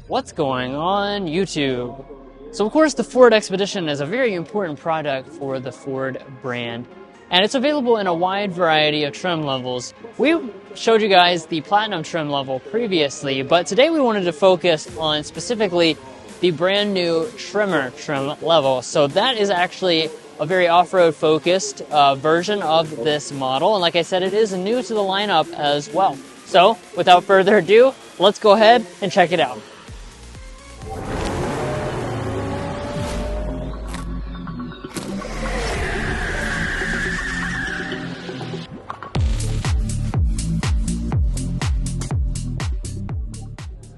What's going on YouTube? So of course the Ford Expedition is a very important product for the Ford brand, and it's available in a wide variety of trim levels. We showed you guys the Platinum trim level previously, but today we wanted to focus on specifically the brand new Tremor trim level. So that is actually a very off-road focused version of this model, and like I said, it is new to the lineup as well. So without further ado, let's go ahead and check it out.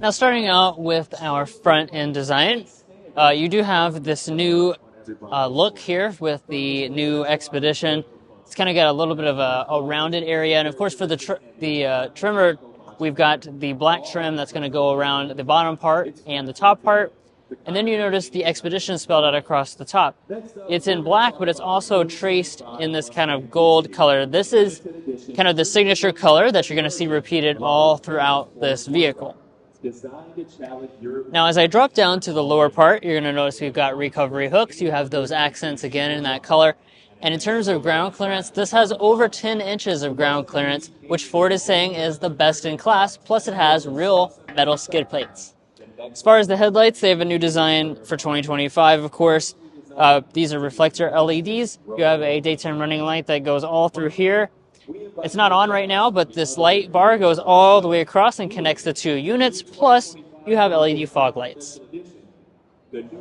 Now starting out with our front end design, you do have this new look here with the new Expedition. It's kind of got a little bit of a rounded area, and of course for the Tremor, we've got the black trim that's going to go around the bottom part and the top part. And then you notice the Expedition spelled out across the top. It's in black, but it's also traced in this kind of gold color. This is kind of the signature color that you're going to see repeated all throughout this vehicle. Now, as I drop down to the lower part, you're going to notice we've got recovery hooks. You have those accents again in that color. And in terms of ground clearance, this has over 10 inches of ground clearance, which Ford is saying is the best in class, plus it has real metal skid plates. As far as the headlights, they have a new design for 2025, of course. These are reflector LEDs. You have a daytime running light that goes all through here. It's not on right now, but this light bar goes all the way across and connects the two units, plus you have LED fog lights.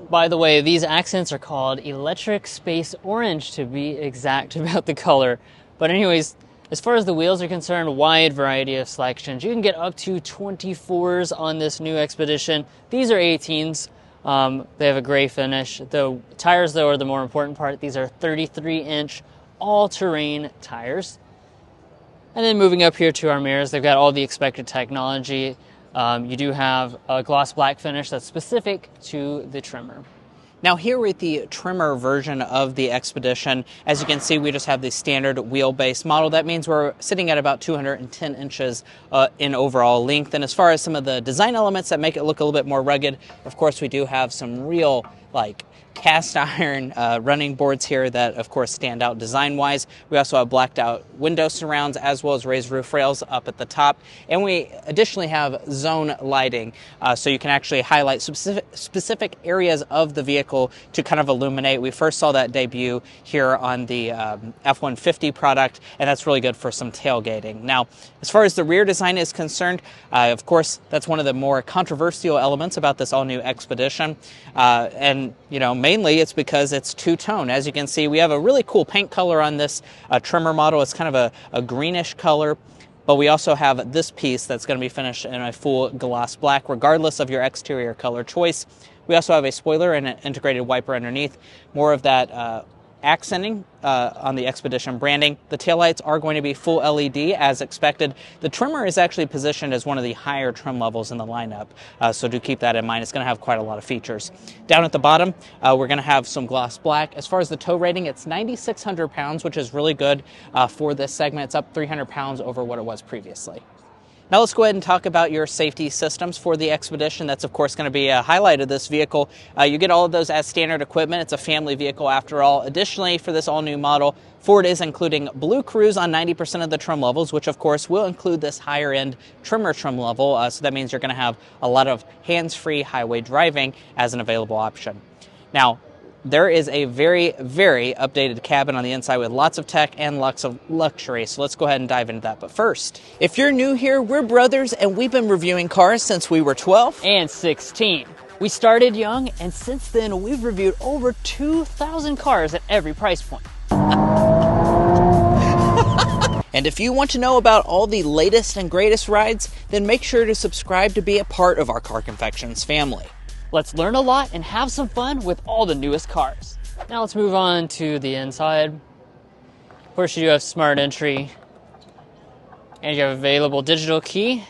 By the way, these accents are called Electric Space Orange, to be exact about the color. But anyways, as far as the wheels are concerned, wide variety of selections. You can get up to 24s on this new Expedition. These are 18s. They have a gray finish. The tires, though, are the more important part. These are 33-inch all-terrain tires. And then moving up here to our mirrors, they've got all the expected technology. You do have a gloss black finish that's specific to the Tremor. Now here with the Tremor version of the Expedition, as you can see, we just have the standard wheelbase model. That means we're sitting at about 210 inches in overall length. And as far as some of the design elements that make it look a little bit more rugged, of course, we do have some real, cast iron running boards here that, of course, stand out design-wise. We also have blacked out window surrounds as well as raised roof rails up at the top. And we additionally have zone lighting, so you can actually highlight specific areas of the vehicle to kind of illuminate. We first saw that debut here on the F-150 product, and that's really good for some tailgating. Now, as far as the rear design is concerned, of course, that's one of the more controversial elements about this all-new Expedition. And, mainly it's because it's two-tone. As you can see, we have a really cool paint color on this Tremor model. It's kind of a greenish color, but we also have this piece that's going to be finished in a full gloss black, regardless of your exterior color choice. We also have a spoiler and an integrated wiper underneath, more of that accenting on the Expedition branding. The taillights are going to be full LED as expected. The Tremor is actually positioned as one of the higher trim levels in the lineup, so do keep that in mind. It's going to have quite a lot of features. Down at the bottom, we're going to have some gloss black. As far as the tow rating, it's 9,600 pounds, which is really good for this segment. It's up 300 pounds over what it was previously. Now let's go ahead and talk about your safety systems for the Expedition. That's, of course, going to be a highlight of this vehicle. You get all of those as standard equipment. It's a family vehicle after all. Additionally, for this all-new model, Ford is including Blue Cruise on 90% of the trim levels, which, of course, will include this higher-end Tremor trim level. So that means you're going to have a lot of hands-free highway driving as an available option. Now, there is a very, very updated cabin on the inside with lots of tech and lots of luxury, so let's go ahead and dive into that. But first, if you're new here, we're brothers, and we've been reviewing cars since we were 12 and 16. We started young, and since then, we've reviewed over 2,000 cars at every price point. And if you want to know about all the latest and greatest rides, then make sure to subscribe to be a part of our Car Confections family. Let's learn a lot and have some fun with all the newest cars. Now let's move on to the inside. Of course, you do have smart entry, and you have available digital key.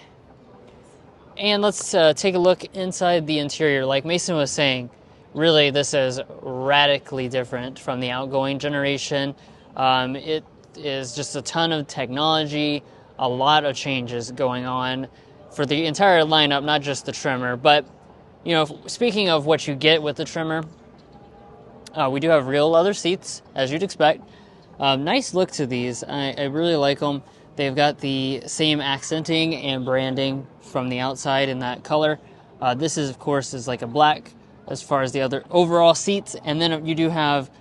And let's take a look inside the interior. Like Mason was saying, really this is radically different from the outgoing generation. It is just a ton of technology, a lot of changes going on for the entire lineup, not just the Tremor. But You know, speaking of what you get with the Tremor, we do have real leather seats, as you'd expect. Nice look to these. I really like them. They've got the same accenting and branding from the outside in that color. This is, of course, is like a black as far as the other overall seats. And then you do have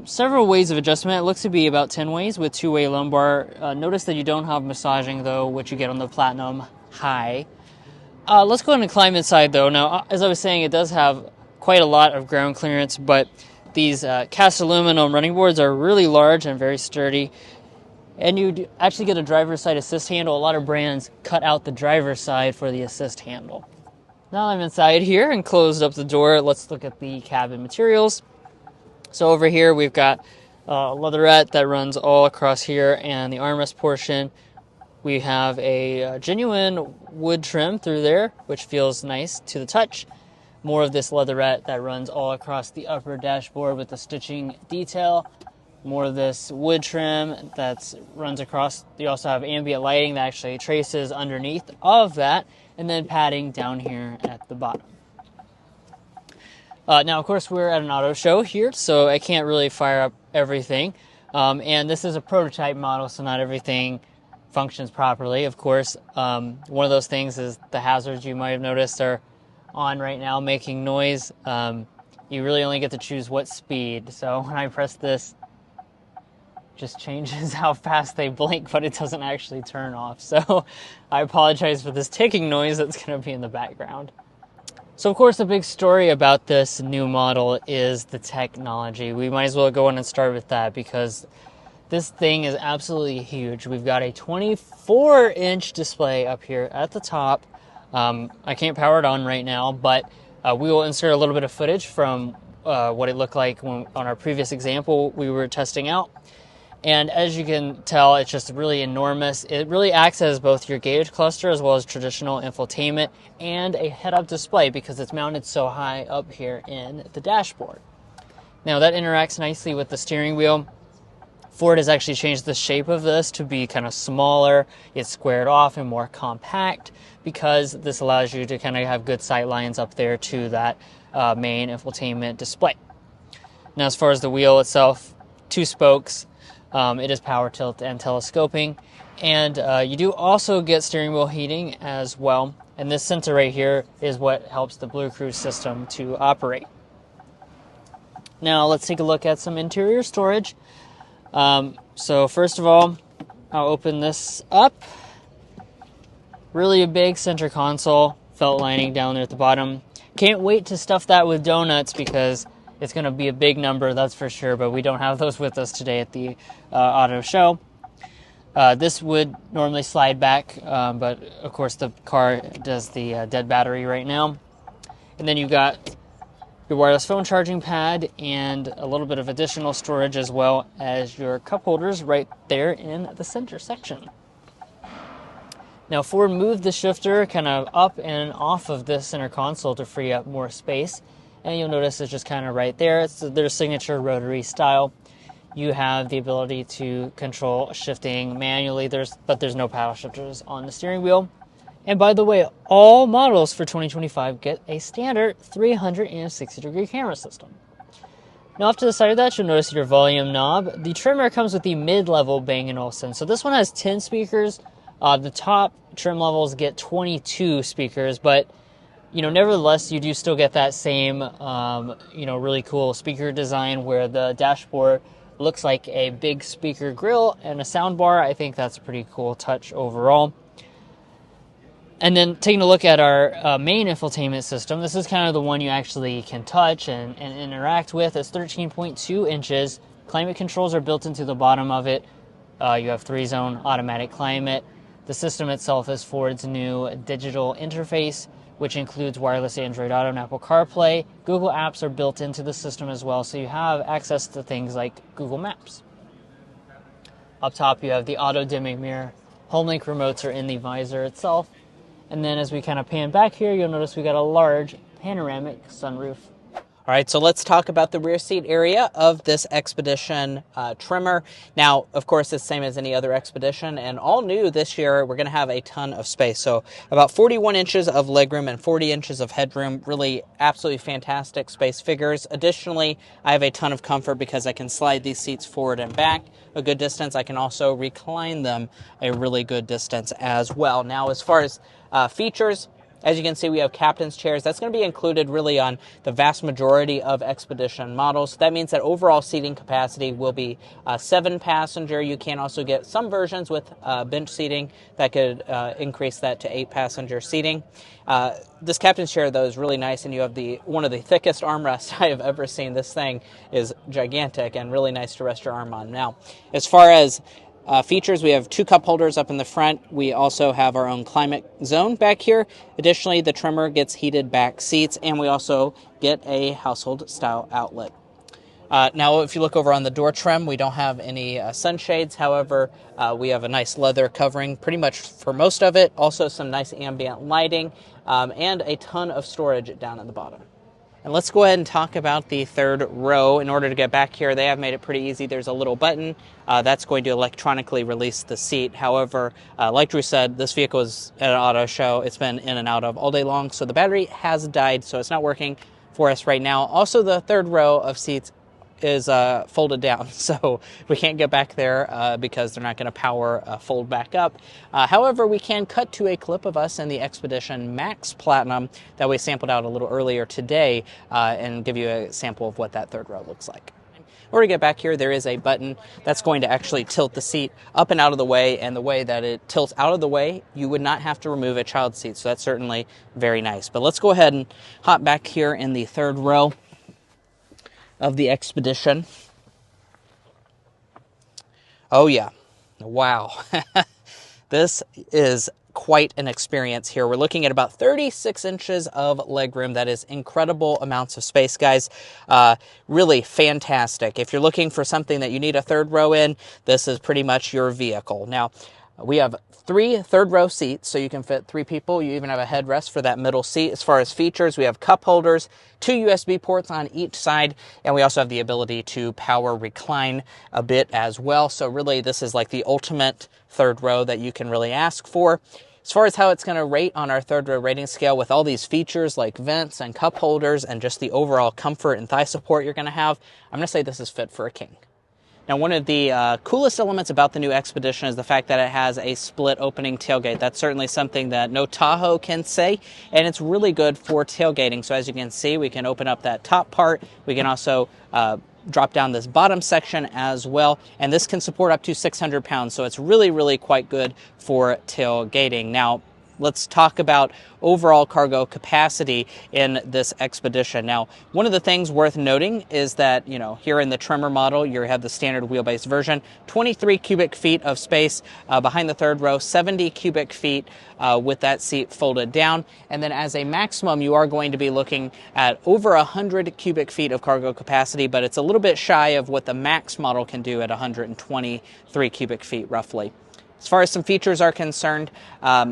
several ways of adjustment. It looks to be about 10 ways with two-way lumbar. Notice that you don't have massaging, though, which you get on the Platinum High. Let's go ahead and climb inside, though. Now, as I was saying, it does have quite a lot of ground clearance, but these cast aluminum running boards are really large and very sturdy. And you actually get a driver's side assist handle. A lot of brands cut out the driver's side for the assist handle. Now I'm inside here and closed up the door. Let's look at the cabin materials. So over here we've got a leatherette that runs all across here, and the armrest portion we have a genuine wood trim through there, which feels nice to the touch. More of this leatherette that runs all across the upper dashboard with the stitching detail. More of this wood trim that runs across. You also have ambient lighting that actually traces underneath of that, and then padding down here at the bottom. Now, of course, we're at an auto show here, so I can't really fire up everything. And this is a prototype model, so not everything functions properly. Of course, one of those things is the hazards you might have noticed are on right now, making noise. You really only get to choose what speed. So when I press this, just changes how fast they blink, but it doesn't actually turn off. So I apologize for this ticking noise that's going to be in the background. So of course the big story about this new model is the technology. We might as well go on and start with that because this thing is absolutely huge. We've got a 24-inch display up here at the top. I can't power it on right now, but we will insert a little bit of footage from what it looked like on our previous example we were testing out. And as you can tell, it's just really enormous. It really acts as both your gauge cluster as well as traditional infotainment and a head-up display because it's mounted so high up here in the dashboard. Now that interacts nicely with the steering wheel. Ford has actually changed the shape of this to be kind of smaller. It's squared off and more compact because this allows you to kind of have good sight lines up there to that main infotainment display. Now as far as the wheel itself, 2 spokes. It is power tilt and telescoping, and you do also get steering wheel heating as well, and this sensor right here is what helps the Blue Cruise system to operate. Now let's take a look at some interior storage. So first of all, I'll open this up. Really a big center console, felt lining down there at the bottom. Can't wait to stuff that with donuts because it's going to be a big number, that's for sure, but we don't have those with us today at the auto show. This would normally slide back, but of course the car does the dead battery right now. And then you've got your wireless phone charging pad and a little bit of additional storage as well as your cup holders right there in the center section. Now Ford moved the shifter kind of up and off of this center console to free up more space. And you'll notice it's just kind of right there. It's their signature rotary style. You have the ability to control shifting manually, but there's no paddle shifters on the steering wheel. And by the way, all models for 2025 get a standard 360-degree camera system. Now off to the side of that, you'll notice your volume knob. The Tremor comes with the mid-level Bang & Olufsen. So this one has 10 speakers. The top trim levels get 22 speakers, but nevertheless, you do still get that same, really cool speaker design where the dashboard looks like a big speaker grill and a sound bar. I think that's a pretty cool touch overall. And then taking a look at our main infotainment system, this is kind of the one you actually can touch and interact with. It's 13.2 inches. Climate controls are built into the bottom of it. You have 3-zone automatic climate. The system itself is Ford's new digital interface, which includes wireless Android Auto and Apple CarPlay. Google Apps are built into the system as well, so you have access to things like Google Maps. Up top, you have the auto-dimming mirror. HomeLink remotes are in the visor itself. And then as we kind of pan back here, you'll notice we got a large panoramic sunroof. All right, so let's talk about the rear seat area of this Expedition Tremor. Now, of course, it's the same as any other Expedition, and all new this year, we're going to have a ton of space. So about 41 inches of legroom and 40 inches of headroom, really absolutely fantastic space figures. Additionally, I have a ton of comfort because I can slide these seats forward and back a good distance. I can also recline them a really good distance as well. Now, as far as features, as you can see, we have captain's chairs. That's going to be included really on the vast majority of Expedition models. That means that overall seating capacity will be 7-passenger. You can also get some versions with bench seating that could increase that to 8-passenger seating. This captain's chair, though, is really nice, and you have one of the thickest armrests I have ever seen. This thing is gigantic and really nice to rest your arm on. Now, as far as features, we have 2 cup holders up in the front. We also have our own climate zone back here. Additionally, the Tremor gets heated back seats, and we also get a household style outlet. Now, if you look over on the door trim, we don't have any sunshades. However, we have a nice leather covering pretty much for most of it. Also some nice ambient lighting and a ton of storage down at the bottom. And let's go ahead and talk about the third row. In order to get back here, they have made it pretty easy. There's a little button that's going to electronically release the seat. However, like Drew said, this vehicle is at an auto show. It's been in and out of all day long, so the battery has died, so it's not working for us right now. Also, the third row of seats is folded down, so we can't get back there because they're not going to power fold back up. However, we can cut to a clip of us in the Expedition Max Platinum that we sampled out a little earlier today and give you a sample of what that third row looks like. In order to get back here, there is a button that's going to actually tilt the seat up and out of the way, and the way that it tilts out of the way, you would not have to remove a child seat, so that's certainly very nice. But let's go ahead and hop back here in the third row of the Expedition. Oh yeah, wow. This is quite an experience here. We're looking at about 36 inches of legroom. That is incredible amounts of space, guys. Really fantastic. If you're looking for something that you need a third row in, this is pretty much your vehicle. Now, we have 3 third row seats, so you can fit 3 people. You even have a headrest for that middle seat. As far as features, we have cup holders, 2 USB ports on each side, and we also have the ability to power recline a bit as well. So really, this is like the ultimate third row that you can really ask for. As far as how it's going to rate on our third row rating scale, with all these features like vents and cup holders and just the overall comfort and thigh support you're going to have, I'm going to say this is fit for a king. Now, one of the coolest elements about the new Expedition is the fact that it has a split opening tailgate. That's certainly something that no Tahoe can say, and it's really good for tailgating. So as you can see, we can open up that top part. We can also drop down this bottom section as well, and this can support up to 600 pounds. So it's really, really quite good for tailgating. Now, let's talk about overall cargo capacity in this Expedition. Now, one of the things worth noting is that, here in the Tremor model, you have the standard wheelbase version, 23 cubic feet of space behind the third row, 70 cubic feet with that seat folded down. And then as a maximum, you are going to be looking at over 100 cubic feet of cargo capacity, but it's a little bit shy of what the Max model can do at 123 cubic feet roughly. As far as some features are concerned,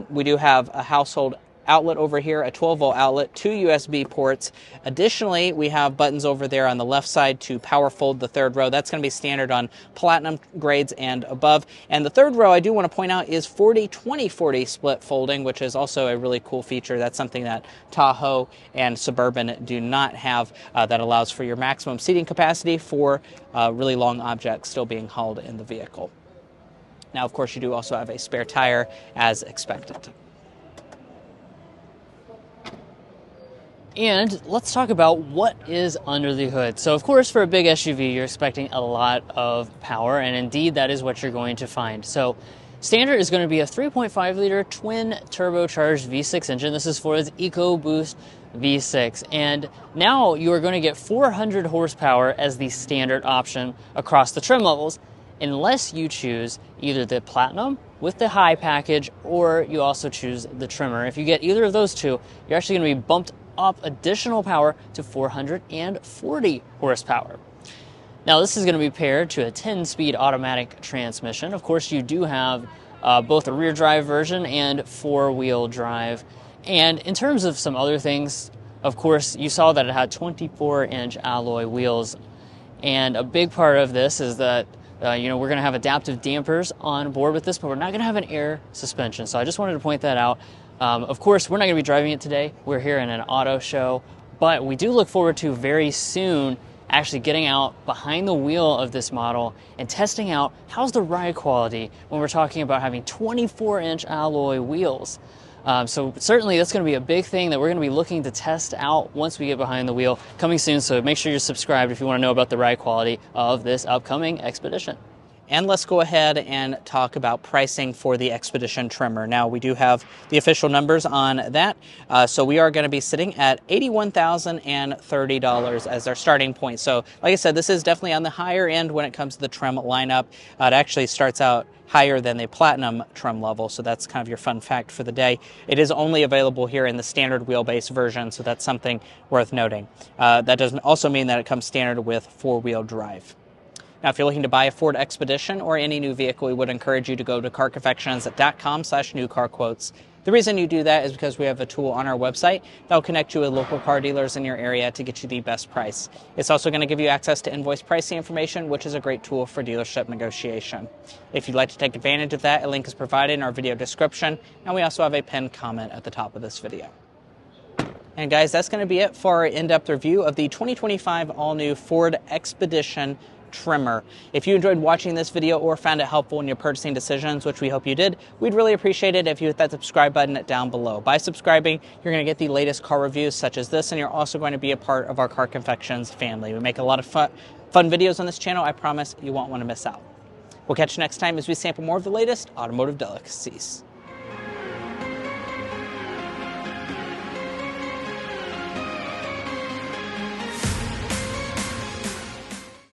we do have a household outlet over here, a 12-volt outlet, 2 USB ports. Additionally, we have buttons over there on the left side to power fold the third row. That's going to be standard on Platinum grades and above. And the third row, I do want to point out, is 40-20-40 split folding, which is also a really cool feature. That's something that Tahoe and Suburban do not have, that allows for your maximum seating capacity for really long objects still being hauled in the vehicle. Now, of course, you do also have a spare tire as expected. And let's talk about what is under the hood. So, of course, for a big SUV, you're expecting a lot of power, and indeed, that is what you're going to find. So, standard is going to be a 3.5-liter twin turbocharged V6 engine. This is for its EcoBoost V6. And now you are going to get 400 horsepower as the standard option across the trim levels, unless you choose either the Platinum with the high package, or you also choose the Tremor. If you get either of those two, you're actually going to be bumped up additional power to 440 horsepower. Now, this is going to be paired to a 10-speed automatic transmission. Of course, you do have both a rear drive version and 4-wheel drive. And in terms of some other things, Of course, you saw that it had 24-inch alloy wheels, and a big part of this is that we're going to have adaptive dampers on board with this, but we're not going to have an air suspension. So I just wanted to point that out. Of course, we're not going to be driving it today. We're here in an auto show, but we do look forward to very soon actually getting out behind the wheel of this model and testing out how's the ride quality when we're talking about having 24-inch alloy wheels. So certainly that's going to be a big thing that we're going to be looking to test out once we get behind the wheel, coming soon. So make sure you're subscribed if you want to know about the ride quality of this upcoming Expedition. And let's go ahead and talk about pricing for the Expedition Tremor. Now, we do have the official numbers on that. So we are going to be sitting at $81,030 as our starting point. So like I said, this is definitely on the higher end when it comes to the trim lineup. It actually starts out higher than the Platinum trim level, so that's kind of your fun fact for the day. It is only available here in the standard wheelbase version, so that's something worth noting. That doesn't also mean that it comes standard with four-wheel drive. Now, if you're looking to buy a Ford Expedition or any new vehicle, we would encourage you to go to carconfections.com/newcarquotes. The reason you do that is because we have a tool on our website that will connect you with local car dealers in your area to get you the best price. It's also going to give you access to invoice pricing information, which is a great tool for dealership negotiation. If you'd like to take advantage of that, a link is provided in our video description, and we also have a pinned comment at the top of this video. And guys, that's going to be it for our in-depth review of the 2025 all-new Ford Expedition Tremor. If you enjoyed watching this video or found it helpful in your purchasing decisions, which we hope you did, we'd really appreciate it if you hit that subscribe button down below. By subscribing, you're going to get the latest car reviews such as this, and you're also going to be a part of our Car Confections family. We make a lot of fun videos on this channel. I promise you won't want to miss out. We'll catch you next time as we sample more of the latest automotive delicacies.